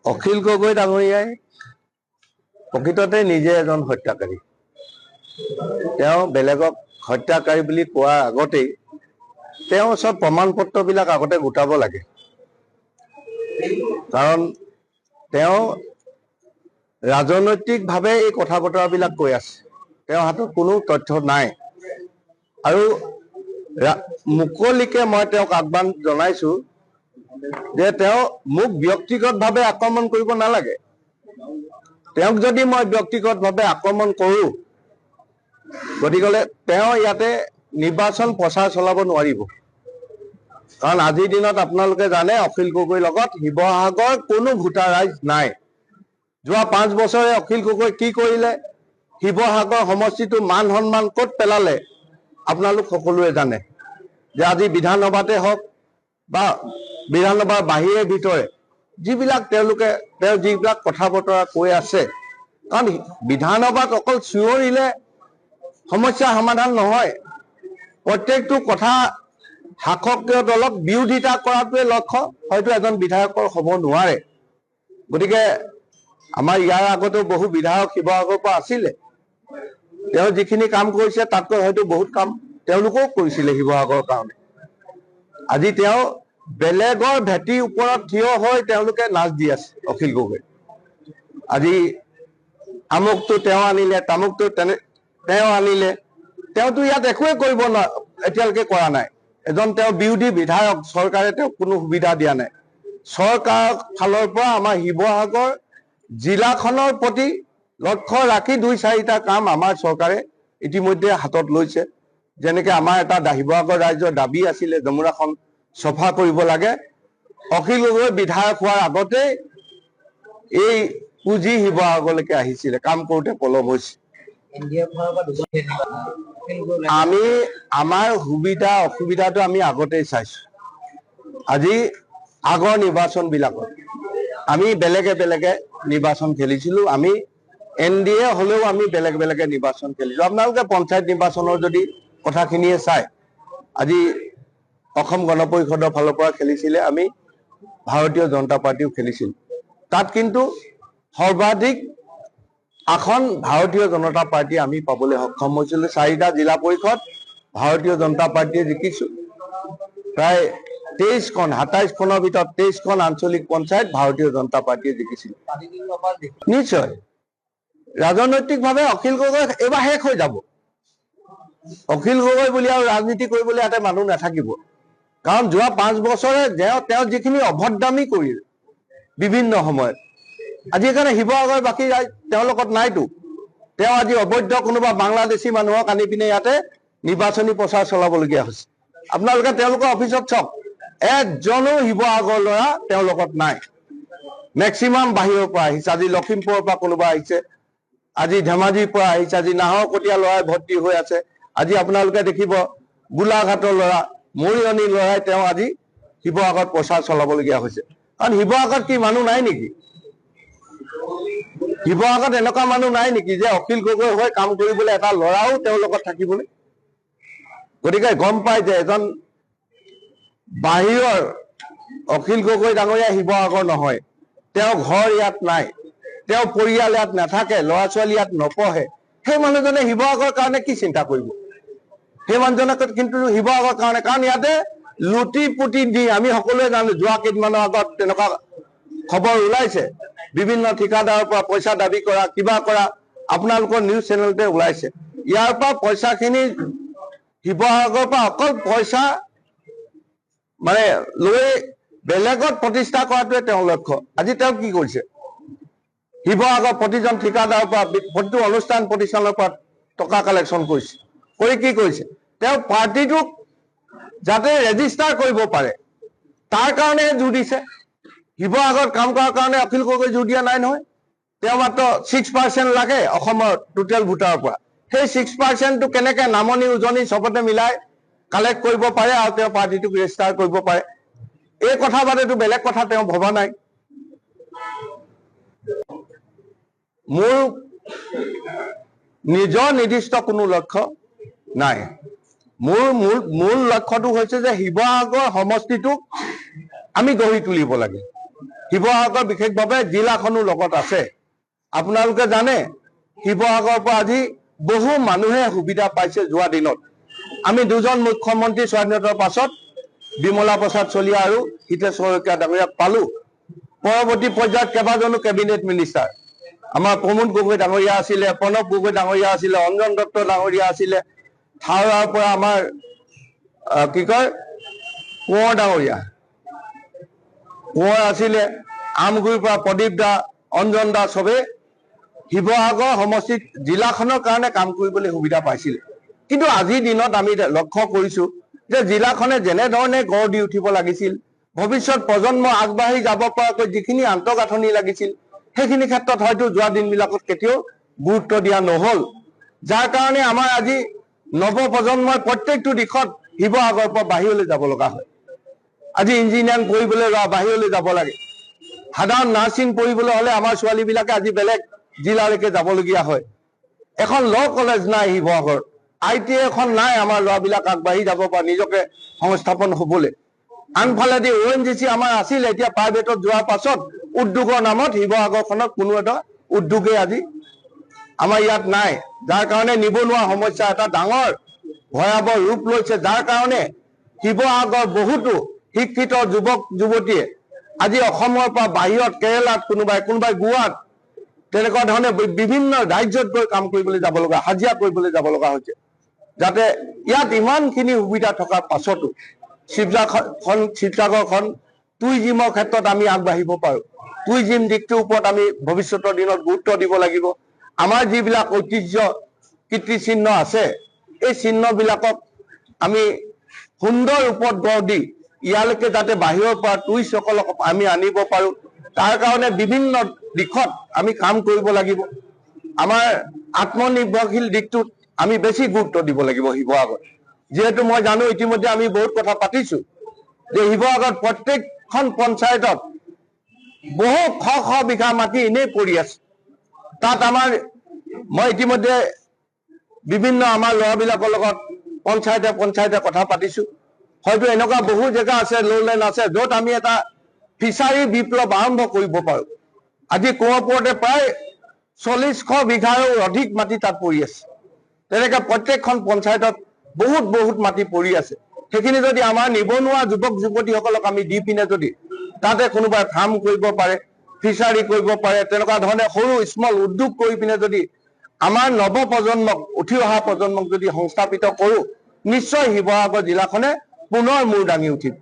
অখিল গগৈ ডাঙৰীয়াই প্ৰকৃততে নিজে এজন হত্যাকাৰী। তেওঁ বেলেগক হত্যাকাৰী বুলি কোৱাৰ আগতেই তেওঁৰ ওচৰত প্ৰমাণ পত্ৰবিলাক আগতে গোটাব লাগে, কাৰণ তেওঁ ৰাজনৈতিকভাৱে এই কথা বতৰাবিলাক কৈ আছে। তেওঁৰ হাতত কোনো তথ্য নাই আৰু মুকলিকে মই তেওঁক আহ্বান জনাইছো যে তেওঁ মোক ব্যক্তিগতভাৱে আক্ৰমণ কৰিব নালাগে। তেওঁক যদি মই ব্যক্তিগতভাৱে আক্ৰমণ কৰোঁ, গতিকে তেওঁ ইয়াতে নিৰ্বাচন প্ৰচাৰ চলাব নোৱাৰিব। কাৰণ আজিৰ দিনত আপোনালোকে জানে অখিল গগৈৰ লগত শিৱসাগৰ কোনো ভোটাৰ ৰাইজ নাই। যোৱা 5 বছৰে অখিল গগৈ কি কৰিলে, শিৱসাগৰ সমষ্টিটো মান সন্মান ক'ত পেলালে আপোনালোক সকলোৱে জানে। যে আজি বিধানসভাতে হওক বা বিধানসভাৰ বাহিৰে ভিতৰে যিবিলাক তেওঁ যিবিলাক কথা বতৰা কৈ আছে, কাৰণ বিধানসভাত অকল চিঞৰিলে সমস্যা সমাধান নহয়। প্ৰত্যেকটো কথা শাসকীয় দলক বিৰোধিতা কৰাটোৱে লক্ষ্য হয়তো এজন বিধায়কৰ হ'ব নোৱাৰে। গতিকে আমাৰ ইয়াৰ আগতেও বহু বিধায়ক শিৱসাগৰৰ পৰা আছিলে, তেওঁ যিখিনি কাম কৰিছে তাতকৈ হয়তো বহুত কাম তেওঁলোকেও কৰিছিলে শিৱসাগৰৰ কাৰণে। আজি তেওঁ বেলেগৰ ভেটিৰ ওপৰত থিয় হৈ তেওঁলোকে নাচ দি আছে। অখিল গগৈ আজি আমুকটো তেওঁ আনিলে, তামুকটো তেওঁ আনিলে, তেওঁতো ইয়াত একোৱে কৰিব এতিয়ালৈকে কৰা নাই। এজন তেওঁ বিৰোধী বিধায়ক, চৰকাৰে তেওঁক কোনো সুবিধা দিয়া নাই। চৰকাৰৰ ফালৰ পৰা আমাৰ শিৱসাগৰ জিলাখনৰ প্ৰতি লক্ষ্য ৰাখি 2-4টা কাম আমাৰ চৰকাৰে ইতিমধ্যে হাতত লৈছে। যেনেকে আমাৰ এটা শিৱসাগৰ ৰাইজৰ দাবী আছিলে যমুনাখন চফা কৰিব লাগে। অখিল গগৈ বিধায়ক হোৱাৰ আগতে এই পুঁজি শিৱসাগৰলৈকে আহিছিলে, কাম কৰোঁতে পলম হৈছে। আমি আমাৰ সুবিধা অসুবিধাটো আমি আগতেই চাইছো। আজি আগৰ নিৰ্বাচনবিলাকত আমি বেলেগে নিৰ্বাচন খেলিছিলো। আমি NDA হলেও আমি বেলেগে নিৰ্বাচন খেলিছো। আপোনালোকে পঞ্চায়ত নিৰ্বাচনৰ যদি কথাখিনিয়ে চাই, আজি অসম গণ পৰিষদৰ ফালৰ পৰা খেলিছিলে, আমি ভাৰতীয় জনতা পাৰ্টিও খেলিছিল। তাত কিন্তু সৰ্বাধিক আসন ভাৰতীয় জনতা পাৰ্টি আমি পাবলৈ সক্ষম হৈছিলো। 4টা জিলা পৰিষদ ভাৰতীয় জনতা পাৰ্টিয়ে জিকিছো। প্ৰায় 23খন 27খনৰ ভিতৰত 23খন আঞ্চলিক পঞ্চায়ত ভাৰতীয় জনতা পাৰ্টিয়ে জিকিছিল। নিশ্চয় ৰাজনৈতিকভাৱে অখিল গগৈ এইবাৰ শেষ হৈ যাব। অখিল গগৈ বুলি আৰু ৰাজনীতি কৰিবলৈ ইয়াতে মানুহ নাথাকিব। কাৰণ যোৱা 5 বছৰে তেওঁ যিখিনি অভদ্ৰামী কৰিলে বিভিন্ন সময়ত, আজি সেইকাৰণে শিৱসাগৰ বাকী ৰাইজ তেওঁৰ লগত নাইতো। তেওঁ আজি অবৈধ কোনোবা বাংলাদেশী মানুহক আনি পিনে ইয়াতে নিৰ্বাচনী প্ৰচাৰ চলাবলগীয়া হৈছে। আপোনালোকে তেওঁলোকৰ অফিচত চাওক, এজনো শিৱসাগৰ ল'ৰা তেওঁৰ লগত নাই। মেক্সিমাম বাহিৰৰ পৰা আহিছে। আজি লখিমপুৰৰ পৰা কোনোবা আহিছে, আজি ধেমাজিৰ পৰা আহিছে, আজি নাহৰকটীয়া ল'ৰাই ভৰ্তি হৈ আছে। আজি আপোনালোকে দেখিব গোলাঘাটৰ ল'ৰা, মৰিয়নি ল'ৰাই তেওঁ আজি শিৱসাগৰত প্ৰচাৰ চলাবলগীয়া হৈছে। কাৰণ শিৱসাগৰত কি মানুহ নাই নেকি? শিৱসাগৰত এনেকুৱা মানুহ নাই নেকি যে অখিল গগৈ হৈ কাম কৰিবলৈ এটা ল'ৰাও তেওঁৰ লগত থাকিবলৈ? গতিকে গম পাই যে এজন বাহিৰৰ অখিল গগৈ ডাঙৰীয়া শিৱসাগৰ নহয়, তেওঁ ঘৰ ইয়াত নাই, তেওঁ পৰিয়াল ইয়াত নাথাকে, ল'ৰা ছোৱালী ইয়াত নপঢ়ে। সেই মানুহজনে শিৱসাগৰৰ কাৰণে কি চিন্তা কৰিব? সেই মানুহজনে কিন্তু শিৱসাগৰৰ কাৰণে, কাৰণ ইয়াতে লুটি পুটি দি আমি সকলোৱে জানো। যোৱা কেইদিনমানৰ আগত তেনেকুৱা খবৰ ওলাইছে, বিভিন্ন ঠিকাদাৰৰ পৰা পইচা দাবী কৰা, কিবা কৰা, আপোনালোকৰ নিউজ চেনেলতে ওলাইছে। ইয়াৰ পৰা পইচাখিনি শিৱসাগৰৰ পৰা অকল পইচা মানে লৈ বেলেগত প্ৰতিষ্ঠা কৰাটোৱে তেওঁৰ লক্ষ্য। আজি তেওঁ কি কৰিছে? শিৱসাগৰ প্ৰতিজন ঠিকাদাৰৰ পৰা, প্ৰতিটো অনুষ্ঠান প্ৰতিষ্ঠানৰ পৰা টকা কালেকশ্যন কৰিছে। কৰি কি কৰিছে? তেওঁ পাৰ্টিটোক যাতে ৰেজিষ্টাৰ কৰিব পাৰে তাৰ কাৰণে জোৰ দিছে। শিৱসাগৰত কাম কৰাৰ কাৰণে অখিল গগৈ জোৰ দিয়া নাই নহয়। তেওঁ মাত্ৰ 6% লাগে অসমৰ টোটেল ভোটাৰৰ পৰা। সেই 6%টো কেনেকে নামনি উজনি চবতে মিলাই কালেক্ট কৰিব পাৰে আৰু তেওঁ পাৰ্টিটোক ৰেজিষ্টাৰ কৰিব পাৰে, এই কথা বাদেতো বেলেগ কথা তেওঁ ভবা নাই। মোৰ নিজৰ নিৰ্দিষ্ট কোনো লক্ষ্য নাই। মোৰ মূল লক্ষ্যটো হৈছে যে শিৱসাগৰ সমষ্টিটোক আমি গঢ়ি তুলিব লাগে। শিৱসাগৰ বিশেষভাৱে জিলাখনো লগত আছে। আপোনালোকে জানে শিৱসাগৰৰ পৰা আজি বহু মানুহে সুবিধা পাইছে। যোৱা দিনত আমি দুজন মুখ্যমন্ত্ৰী স্বাধীনতাৰ পাছত বিমলা প্ৰসাদ চলিহা আৰু হিতেশ শইকীয়া ডাঙৰীয়াক পালো। পৰৱৰ্তী পৰ্যায়ত কেইবাজনো কেবিনেট মিনিষ্টাৰ আমাৰ প্ৰমোদ গগৈ ডাঙৰীয়া আছিলে, প্ৰণৱ গগৈ ডাঙৰীয়া আছিলে, অঞ্জন দত্ত ডাঙৰীয়া আছিলে, থাওৰাৰ পৰা আমাৰ কোঁৱৰ ডাঙৰীয়া কোঁৱৰ আছিলে, আমগুৰিৰ পৰা প্ৰদীপ দা, অঞ্জন দা, চবে শিৱসাগৰ সমষ্টিত জিলাখনৰ কাৰণে কাম কৰিবলৈ সুবিধা পাইছিলে। কিন্তু আজিৰ দিনত আমি লক্ষ্য কৰিছো যে জিলাখনে যেনেধৰণে গঢ় দি উঠিব লাগিছিল, ভৱিষ্যত প্ৰজন্ম আগবাঢ়ি যাব পৰাকৈ যিখিনি আন্তঃগাঁথনি লাগিছিল, সেইখিনি ক্ষেত্ৰত হয়তো যোৱা দিনবিলাকত কেতিয়াও গুৰুত্ব দিয়া নহল। যাৰ কাৰণে আমাৰ আজি নৱপ্ৰজন্মই প্ৰত্যেকটো দিশত শিৱসাগৰৰ পৰা বাহিৰলৈ যাব লগা হয়। আজি ইঞ্জিনিয়াৰিং পঢ়িবলৈ বাহিৰলৈ যাব লাগে। সাধাৰণ নাৰ্ছিং পঢ়িবলৈ হ'লে আমাৰ ছোৱালীবিলাকে আজি বেলেগ জিলালৈকে যাবলগীয়া হয়। এখন ল' কলেজ নাই শিৱসাগৰ, ITI এখন নাই আমাৰ ল'ৰাবিলাক আগবাঢ়ি যাব পৰা নিজকে সংস্থাপন হ'বলৈ। আনফালেদি ONGC আমাৰ আছিলে, এতিয়া প্ৰাইভেটত যোৱাৰ পাছত উদ্যোগৰ নামত শিৱসাগৰখনত কোনো এটা উদ্যোগেই আজি আমাৰ ইয়াত নাই। যাৰ কাৰণে নিবনুৱা সমস্যা এটা ডাঙৰ ভয়াৱহ ৰূপ লৈছে। যাৰ কাৰণে শিৱসাগৰ বহুতো শিক্ষিত যুৱক যুৱতীয়ে আজি অসমৰ পৰা বাহিৰত, কেৰেলাত, কোনোবাই গোৱাত, তেনেকুৱা ধৰণে বিভিন্ন ৰাজ্যত গৈ কাম কৰিবলৈ যাব লগা, হাজিৰা কৰিবলৈ যাব লগা হৈছে। যাতে ইয়াত ইমানখিনি সুবিধা থকাৰ পাছতো শিৱসাগৰখন টুৰিজিমৰ ক্ষেত্ৰত আমি আগবাঢ়িব পাৰোঁ। টুৰিজিম দিশটোৰ ওপৰত আমি ভৱিষ্যতৰ দিনত গুৰুত্ব দিব লাগিব। আমাৰ যিবিলাক ঐতিহ্য কীৰ্তিচিহ্ন আছে, এই চিহ্নবিলাকক আমি সুন্দৰ ৰূপত গঢ় দি ইয়ালৈকে যাতে বাহিৰৰ পৰা টুৰিষ্টসকলক আমি আনিব পাৰোঁ, তাৰ কাৰণে বিভিন্ন দিশত আমি কাম কৰিব লাগিব। আমাৰ আত্মনিৰ্ভৰশীল দিশটোত আমি বেছি গুৰুত্ব দিব লাগিব শিৱসাগৰত। যিহেতু মই জানো ইতিমধ্যে আমি বহুত কথা পাতিছোঁ যে শিৱসাগৰত প্ৰত্যেকখন পঞ্চায়তত বহু শ বিঘা মাটি এনেই পৰি আছে। তাত মই ইতিমধ্যে বিভিন্ন আমাৰ ল'ৰাবিলাকৰ লগত পঞ্চায়তে কথা পাতিছোঁ। হয়তো এনেকুৱা বহু জেগা আছে, লৌলেণ্ড আছে, য'ত আমি এটা ফিচাৰী বিপ্লৱ আৰম্ভ কৰিব পাৰোঁ। আজি কোঁৱৰপুৰতে প্ৰায় 40 বিঘাৰো অধিক মাটি তাত পৰি আছে। তেনেকৈ প্ৰত্যেকখন পঞ্চায়তত বহুত মাটি পৰি আছে। সেইখিনি যদি আমাৰ নিবনুৱা যুৱক যুৱতীসকলক আমি দি পিনে যদি তাতে কোনোবাই ফাৰ্ম কৰিব পাৰে, ফিচাৰী কৰিব পাৰে, তেনেকুৱা ধৰণে সৰু স্মল উদ্যোগ কৰি পিনে যদি আমাৰ নৱপ্ৰজন্মক, উঠি অহা প্ৰজন্মক যদি সংস্থাপিত কৰোঁ, নিশ্চয় শিৱসাগৰ জিলাখনে পুনৰ মূৰ দাঙি উঠিব।